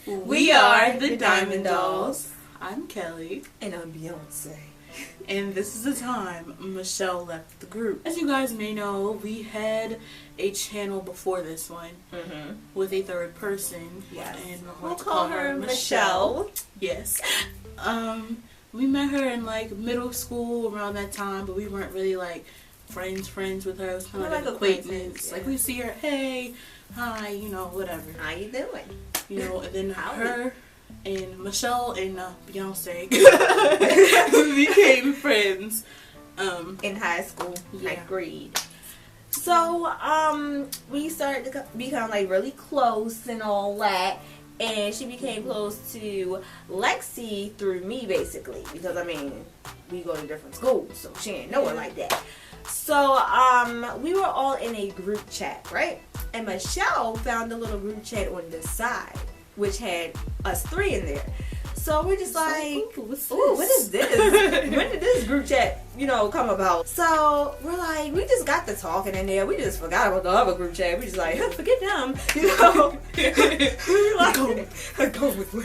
We are the Diamond Dolls. I'm Kelly. And I'm Beyonce. And this is the time Michelle left the group. As you guys may know, we had a channel before this one with a third person. Yes. And we'll call her Michelle. Yes. We met her in like middle school around that time, but we weren't really like friends with her. It was kind of like an acquaintance. Yeah. Like we see her, hey, hi, you know, whatever. How you doing? You know, and then her and Michelle and Beyonce became friends in high school, ninth grade. So we started to become like really close and all that, and she became close to Lexi through me basically, because I mean we go to different schools, so she didn't know her like that. So we were all in a group chat, right? And Michelle found a little group chat on the side, which had us three in there. So we're just like, ooh, what is this? When did this group chat, you know, come about? So we're like, we just got to talking in there. We just forgot about the other group chat. We just like, forget them, you know. We're like, go with me.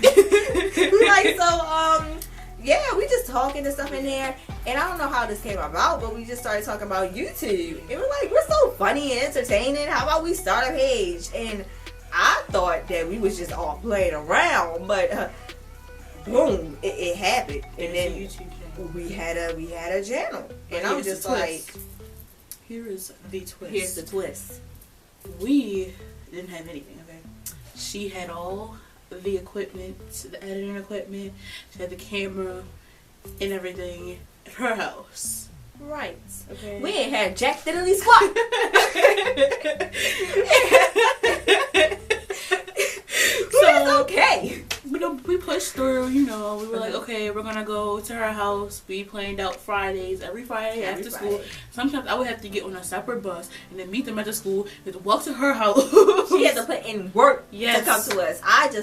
We're like, so yeah, we just talking and stuff in there. And I don't know how this came about, but we just started talking about YouTube. And we're like, we're so funny and entertaining. How about we start a page? And I thought that we was just all playing around, but boom, it happened. And then we had a channel. And I'm just like, here is the twist. Here's the twist. We didn't have anything, okay? She had all the equipment, the editing equipment. She had the camera and everything at her house. Right. Okay. We ain't had jack diddly squat. So it's okay. We pushed through, you know. We were like, okay, we're gonna go to her house. We planned out Fridays, every Friday after school. Sometimes I would have to get on a separate bus and then meet them at the school and walk to her house. She had to put in work to come to us.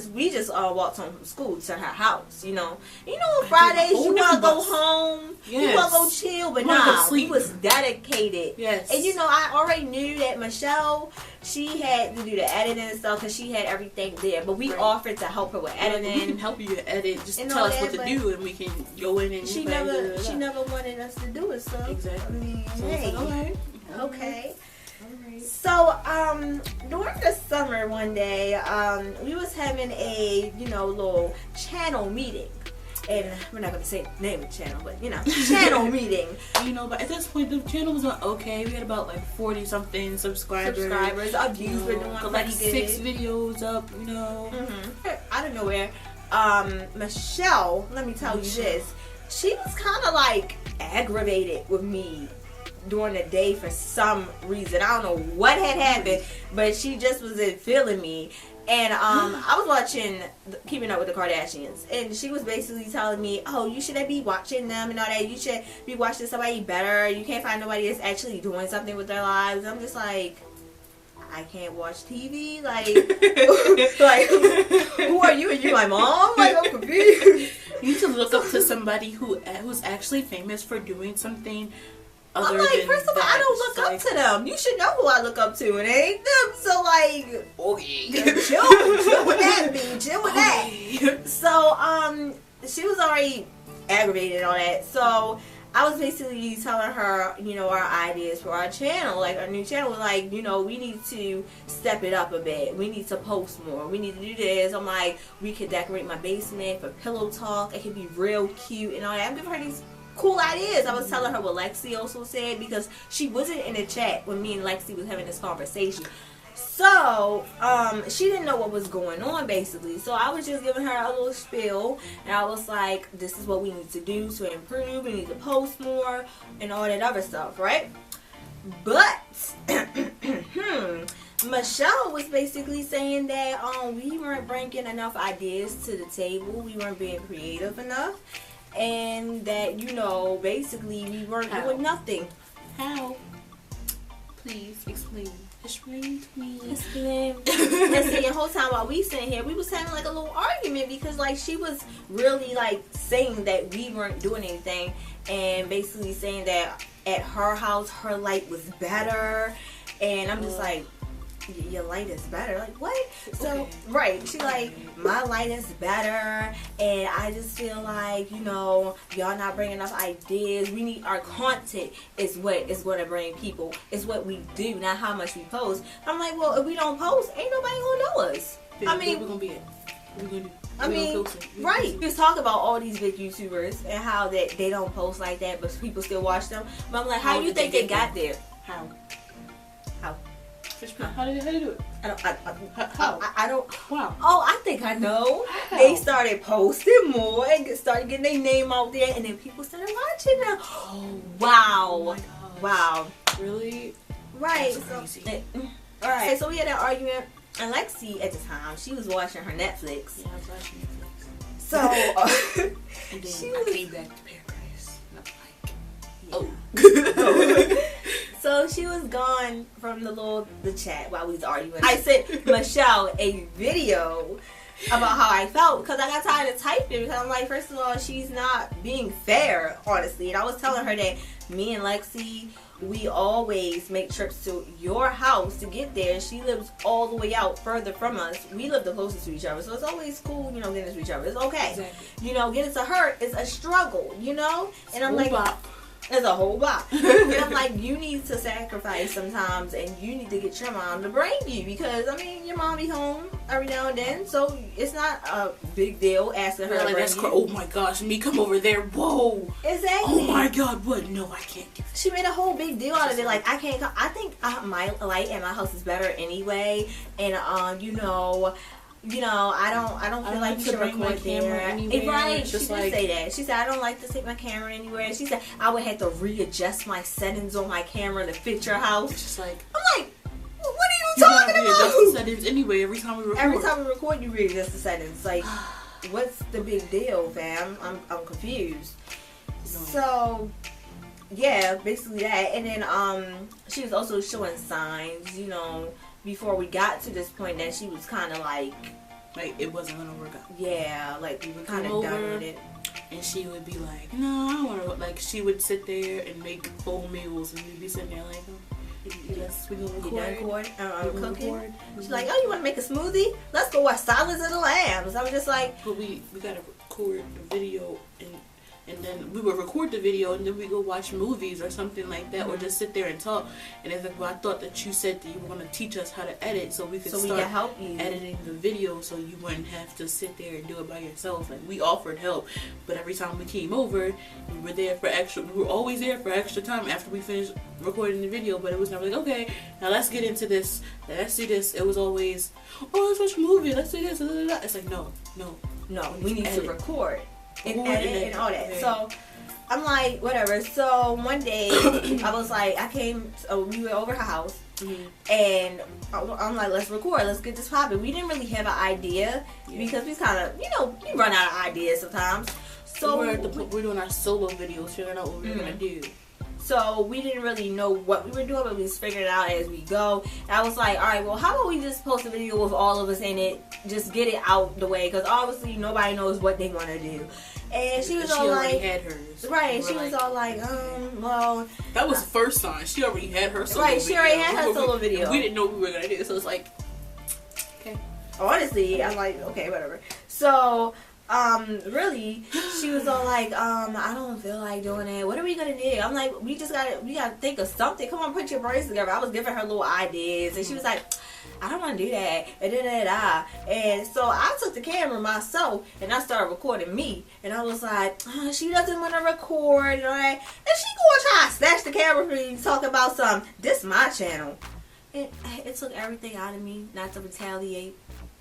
We just walked home from school to her house, you know. You know, on Fridays you wanna go home, you wanna go chill, but nah, we was dedicated. Yes. And you know, I already knew that Michelle, she had to do the editing and stuff because she had everything there, but we offered to help her with editing. We can help you edit, just tell us what to do and we can go in and she never wanted us to do it, so exactly. I mean, so hey, like, okay. So during the summer one day, we was having a, you know, little channel meeting. And we're not going to say the name of the channel, but, you know, channel meeting. You know, but at this point, the channel was okay. We had about, like, 40-something subscribers. Our views were doing like 6 videos up, you know. Out of nowhere, Michelle, let me tell you this. She was kind of, like, aggravated with me during the day for some reason. I don't know what had happened, but she just wasn't feeling me. And I was watching Keeping Up with the Kardashians, and she was basically telling me, oh, you shouldn't be watching them and all that. You should be watching somebody better. You can't find nobody that's actually doing something with their lives. I'm just like, I can't watch TV? Like, like, who are you? Are you my mom? Like, I'm confused. You need to look up to somebody who's actually famous for doing something. I'm like, first of all, I don't look up to them. You should know who I look up to. It ain't them. So, like, okay, chill with that, B. Chill with that. So, she was already aggravated on that. So, I was basically telling her, you know, our ideas for our channel. Like, our new channel was like, you know, we need to step it up a bit. We need to post more. We need to do this. I'm like, we could decorate my basement for pillow talk. It could be real cute and all that. I'm giving her these cool ideas. I was telling her what Lexi also said, because she wasn't in the chat when me and Lexi was having this conversation. So, she didn't know what was going on, basically. So, I was just giving her a little spiel, and I was like, this is what we need to do to improve. We need to post more, and all that other stuff, right? But, Michelle was basically saying that we weren't bringing enough ideas to the table. We weren't being creative enough. And that, you know, basically we weren't doing nothing. How? Please explain. Explain to me. Explain. And see, the whole time while we sitting here, we was having like a little argument, because like she was really like saying that we weren't doing anything, and basically saying that at her house her light was better, and I'm just like, your light is better. Like, what? So, right. She like, my light is better, and I just feel like, you know, y'all not bringing enough ideas. We need, our content is what is going to bring people. It's what we do, not how much we post. I'm like, well, if we don't post, ain't nobody going to know us. I mean, we're going to be it. We're going to I mean, right. You just talk about all these big YouTubers and how that they don't post like that, but people still watch them. But I'm like, how do you think they got there? How? How did they do it? I don't. Wow. Oh, I think I know. How? They started posting more and started getting their name out there, and then people started watching them. Oh, wow. Oh my gosh. Wow. Really? Right. That's crazy. All right. So we had an argument. And Lexi, at the time, she was watching her Netflix. Yeah, I was watching Netflix. So, and then she came back to Paradise. And I'm like, oh. So she was gone from the chat while we was arguing. I sent Michelle a video about how I felt because I got tired of typing because I'm like, first of all, she's not being fair, honestly. And I was telling her that me and Lexi, we always make trips to your house to get there. She lives all the way out further from us. We live the closest to each other. So it's always cool, you know, getting to each other. It's okay. Exactly. You know, getting to her is a struggle, you know? And I'm like, it's a whole bop. And I'm like, you need to sacrifice sometimes and you need to get your mom to bring you because, I mean, your mom be home every now and then. So it's not a big deal asking her to bring you. Oh my gosh, me come over there. Whoa. Exactly. Oh my God, what? No, I can't do that. She made a whole big deal out of it. Like, I can't come. I think my light at my house is better anyway. And, you know, I don't feel like you should bring my camera anywhere. Right, she did say that. She said, I don't like to take my camera anywhere. She said, I would have to readjust my settings on my camera to fit your house. It's just like, I'm like, what are you talking about? Readjust the settings anyway every time we record. Every time we record, you readjust the settings. Like, what's the big deal, fam? I'm confused. No. So, yeah, basically that. And then she was also showing signs, you know, before we got to this point that she was kind of like it wasn't gonna work out. Yeah, like we were kind of done with it. And she would be like, no, I don't want to. Like she would sit there and make full meals, and we'd be sitting there like, yes, we gonna record. Cooking. She's like, oh, you want to make a smoothie? Let's go watch Silence of the Lambs. I was just like, but we gotta record the video and then we would record the video and then we go watch movies or something like that, or just sit there and talk. And it's like, well, I thought that you said that you were going to teach us how to edit so we could start help you editing the video so you wouldn't have to sit there and do it by yourself. Like, we offered help, but every time we came over, we were always there for extra time after we finished recording the video, but it was never like, okay, now let's get into this, let's do this. It was always, oh, let's watch a movie, let's do this, It's like, no, we need to record. And edit and all that. So I'm like, whatever. So one day I was like, we were over her house, and I'm like, let's record, let's get this popping. We didn't really have an idea because we kind of, you know, we run out of ideas sometimes. So we're doing our solo videos, figuring out what we're gonna do. So we didn't really know what we were doing, but we just figured it out as we go. And I was like, all right, well, how about we just post a video with all of us in it, just get it out the way, because obviously nobody knows what they want to do. And she was all like, had hers. Right, she was all like, well. That was the first sign. She already had her solo video. Right, she already had her solo video. We didn't know what we were going to do, so it's like, okay. Honestly, I'm like, okay, whatever. So, really, she was all like, I don't feel like doing it. What are we gonna do? I'm like, we gotta think of something. Come on, put your brains together. I was giving her little ideas, and she was like, I don't want to do that. And so I took the camera myself, and I started recording me. And I was like, she doesn't want to record, and all that. And she gonna try to snatch the camera from me, talk about this my channel. And it took everything out of me not to retaliate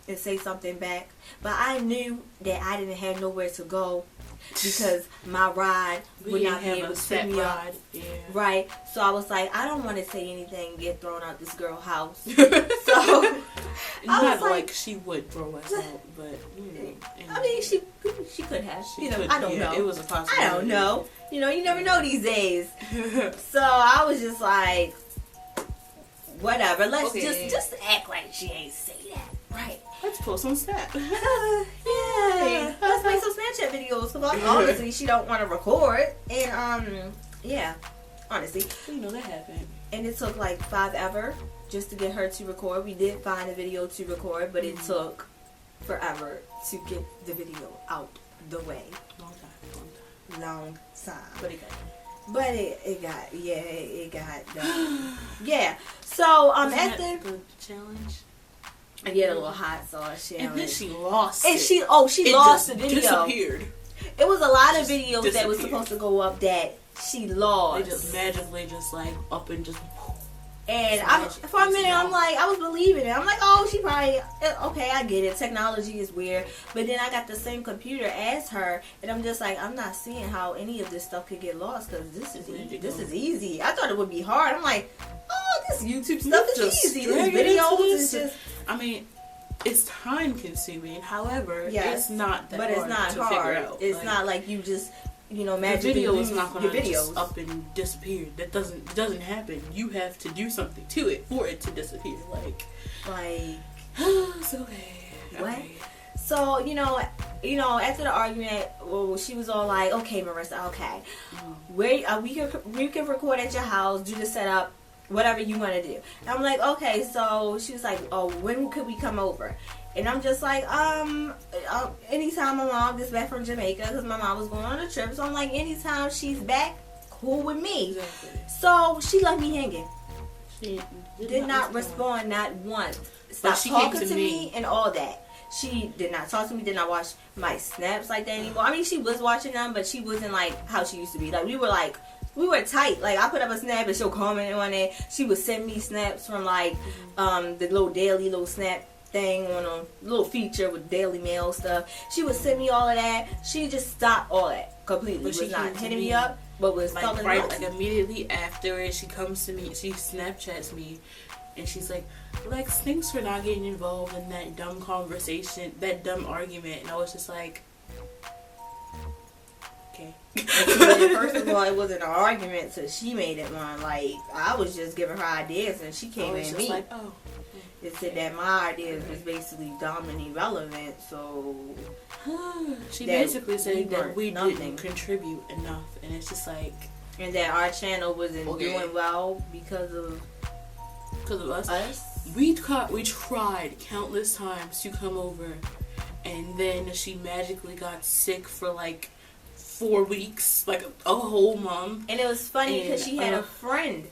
and say something back, but I knew that I didn't have nowhere to go because my ride would not be able to pick me up. Yeah. Right, so I was like, I don't want to say anything and get thrown out this girl's house. So not like she would throw us out, but I mean, she could have. I don't know. It was a possibility. I don't know. You know, you never know these days. So I was just like, whatever. Let's just act like she ain't say that. Right. Let's post some Snap. Yeah. Let's make some Snapchat videos. Because honestly, she don't want to record. And, yeah. Honestly. You know that happened. And it took like 5 ever just to get her to record. We did find a video to record, but it took forever to get the video out the way. Long time. But it got done. But it got done. Yeah. So at the challenge. I get a little hot sauce challenge. And then she lost and it. She lost the video. Disappeared. It was a lot of videos that was supposed to go up that she lost. They just magically just like up and just. And for a minute, I'm like, I was believing it. I'm like, oh, she probably, okay, I get it. Technology is weird. But then I got the same computer as her, and I'm just like, I'm not seeing how any of this stuff could get lost, because this is easy. I thought it would be hard. I'm like, oh, this YouTube stuff is easy. This videos is just... I mean, it's time consuming. However, it's not that hard. But it's not to figure out. It's not like you just... magically the video is not going to just up and disappear. That doesn't happen. You have to do something to it for it to disappear. Like it's okay. What? So after the argument, she was all like, "Okay, Marissa, okay, we can record at your house, do the setup, whatever you want to do." And I'm like, "Okay." So she was like, "Oh, when could we come over?" And I'm just like, anytime my mom gets back from Jamaica, because my mom was going on a trip. So I'm like, anytime she's back, cool with me. Exactly. So she left me hanging. She did not respond, not once. Stopped talking to me and all that. She did not talk to me, did not watch my snaps like that anymore. I mean, she was watching them, but she wasn't like how she used to be. Like, we were tight. Like, I put up a snap and she'll comment on it. She would send me snaps from like the little daily little snap thing on a little feature with Daily Mail stuff. She would send me all of that. She just stopped all that completely. But she was not hitting me up, but was like like immediately after it, she comes to me, she Snapchats me, and she's like, "Lex, thanks for not getting involved in that dumb conversation, that dumb argument." And I was just like, okay. First of all, it wasn't an argument, so she made it one. Like, I was just giving her ideas, and she came at me. Like, oh. It said that my ideas was basically dumb and irrelevant, so she basically said that we didn't contribute enough, and it's just like, and that our channel wasn't doing well because of us. We tried countless times to come over, and then she magically got sick for like 4 weeks, like a whole month. And it was funny because she had a friend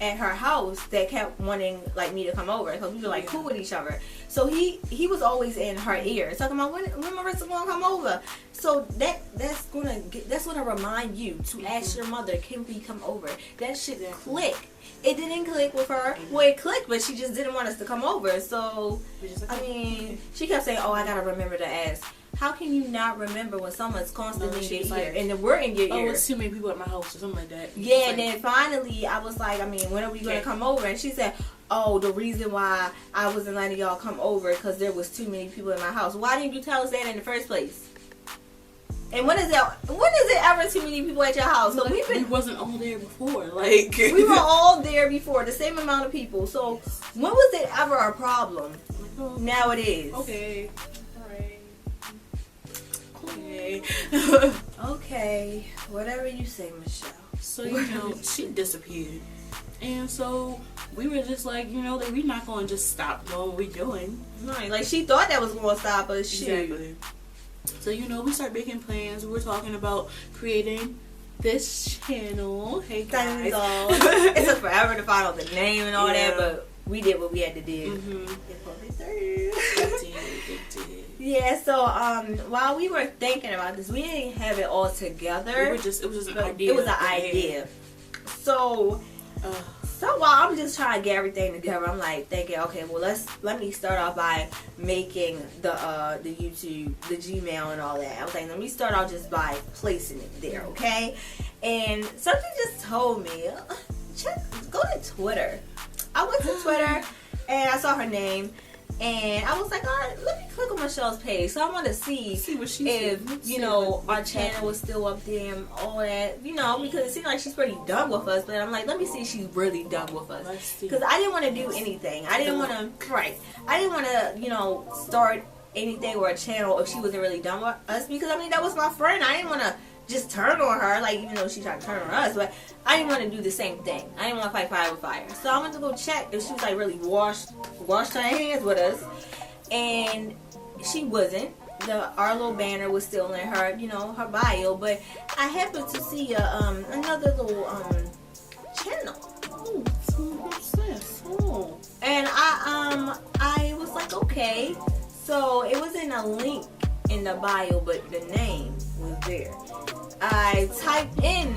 at her house that kept wanting like me to come over, because we were like cool with each other. So he was always in her ear talking about when Marissa gonna come over. So that's gonna remind you to ask your mother, can we come over? That should click. It didn't click with her. Well, it clicked, but she just didn't want us to come over. So I mean, she kept saying, "Oh, I gotta remember to ask." How can you not remember when someone's constantly in your ear, and then we're in your ear? Oh, it's too many people at my house or something like that. Yeah, and then finally I was like, I mean, when are we going to come over? And she said, oh, the reason why I wasn't letting y'all come over because there was too many people in my house. Why didn't you tell us that in the first place? And when is it ever too many people at your house? So we wasn't all there before. Like, we were all there before, the same amount of people. So when was it ever a problem? Now it is. Okay. Okay, whatever you say, Michelle. So, she disappeared. And so we were just like, that we're not going to just stop doing what we're doing. Right, like she thought that was going to stop us. Exactly. So, we start making plans. We were talking about creating this channel. Hey, guys. It took forever to find out the name and all that, but we did what we had to do. It did. Yeah, so while we were thinking about this, we didn't have it all together. It was just an idea. It was an idea. So while I'm just trying to get everything together, I'm like thinking, okay, well let me start off by making the YouTube, the Gmail and all that. I was like, let me start off just by placing it there, okay? And something just told me, go to Twitter. I went to Twitter and I saw her name. And I was like, all right, let me click on Michelle's page. So I want to see what she if, our channel was still up there and all that. Because it seemed like she's pretty done with us. But I'm like, let me see if she's really done with us. Because I didn't want to do anything. I didn't want to, start anything or a channel if she wasn't really done with us. Because, that was my friend. I didn't want to just turn on her, like, even though she tried to turn on us, but I didn't want to do the same thing. I didn't want to fight fire with fire. So I went to go check if she was like really washed her hands with us, and she wasn't. Our little banner was still in her, you know, her bio, but I happened to see another little channel. Oh, what's this? Oh. And I was like, okay. So it wasn't a link in the bio, but the name was there. I typed in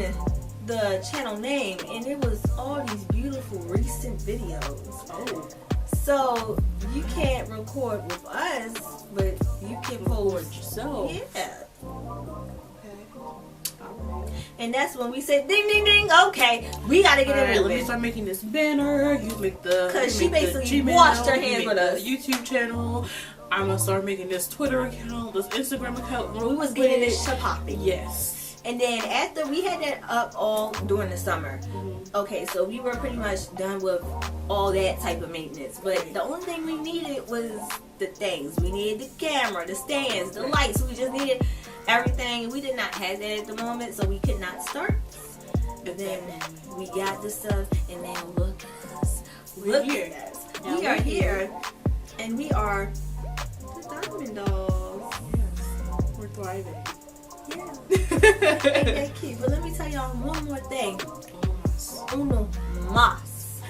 the channel name, and it was all these beautiful recent videos. Oh. So you can't record with us, but you can post yourself. Yeah. Okay. And that's when we said, ding, ding, ding. Okay, we gotta get it moving. Let me start making this banner. You make the because she basically washed her hands with us. YouTube channel. I'm gonna start making this Twitter account, this Instagram account. We was getting this shit popping. Yes. And then after we had that up all during the summer, okay, so we were pretty much done with all that type of maintenance. But the only thing we needed was the things. We needed the camera, the stands, the lights. We just needed everything. We did not have that at the moment, so we could not start. But then we got the stuff, and now look at us. Look at us. We are here, and we are the Diamond Dolls. Yes. We're thriving. Yeah. Ain't that cute? But let me tell y'all one more thing. Uno mas.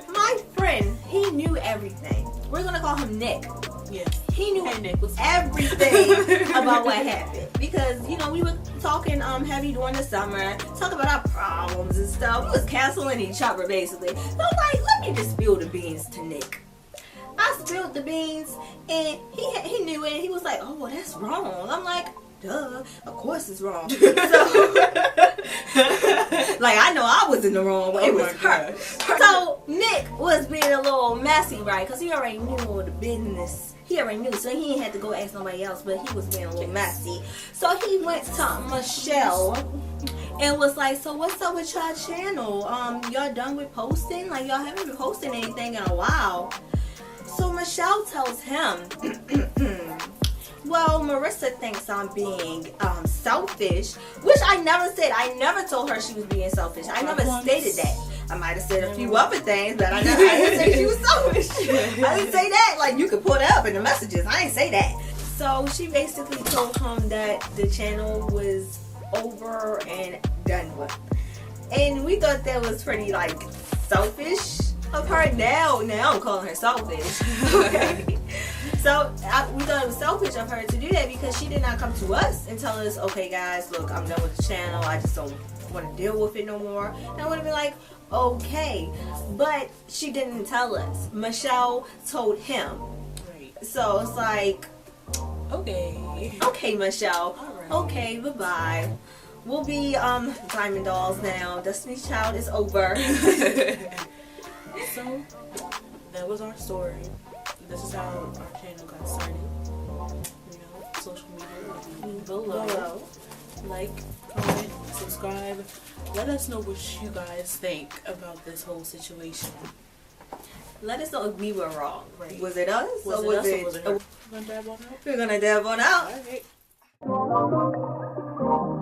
My friend, he knew everything. We're gonna call him Nick. Yes. He knew Nick, everything about what happened. Because, you know, we were talking heavy during the summer, talking about our problems and stuff. We was canceling each other basically. So I'm like, let me just spill the beans to Nick. I spilled the beans, and he knew it. He was like, oh, well, that's wrong. I'm like, duh, of course it's wrong. So, like, I know I was in the wrong, but it was her. So Nick was being a little messy, right? Because he already knew all the business. He already knew, so he ain't had to go ask nobody else, but he was being a little messy. So he went to Michelle and was like, so what's up with y'all channel? Y'all done with posting? Like, y'all haven't been posting anything in a while. So Michelle tells him, well, Marissa thinks I'm being selfish, which I never said. I never told her she was being selfish. I never stated that. I might have said a few other things, but I didn't say she was selfish. I didn't say that. Like, you could put it up in the messages. I didn't say that. So she basically told him that the channel was over and done with. And we thought that was pretty, like, selfish of her. Now I'm calling her selfish. Okay. So we thought it was selfish of her to do that because she did not come to us and tell us, okay guys, look, I'm done with the channel. I just don't want to deal with it no more. And I would have been like, okay. But she didn't tell us. Michelle told him. Right. So it's like, okay. Okay, Michelle. Right. Okay, bye-bye. We'll be Diamond Dolls now. Destiny's Child is over. So that was our story. This is how our channel got started. You know, social media will be below. Like, comment, subscribe. Let us know what you guys think about this whole situation. Let us know if we were wrong. Right. Was it us? Was it us or was it her? We're gonna dab on out. We're gonna dab on out. All right.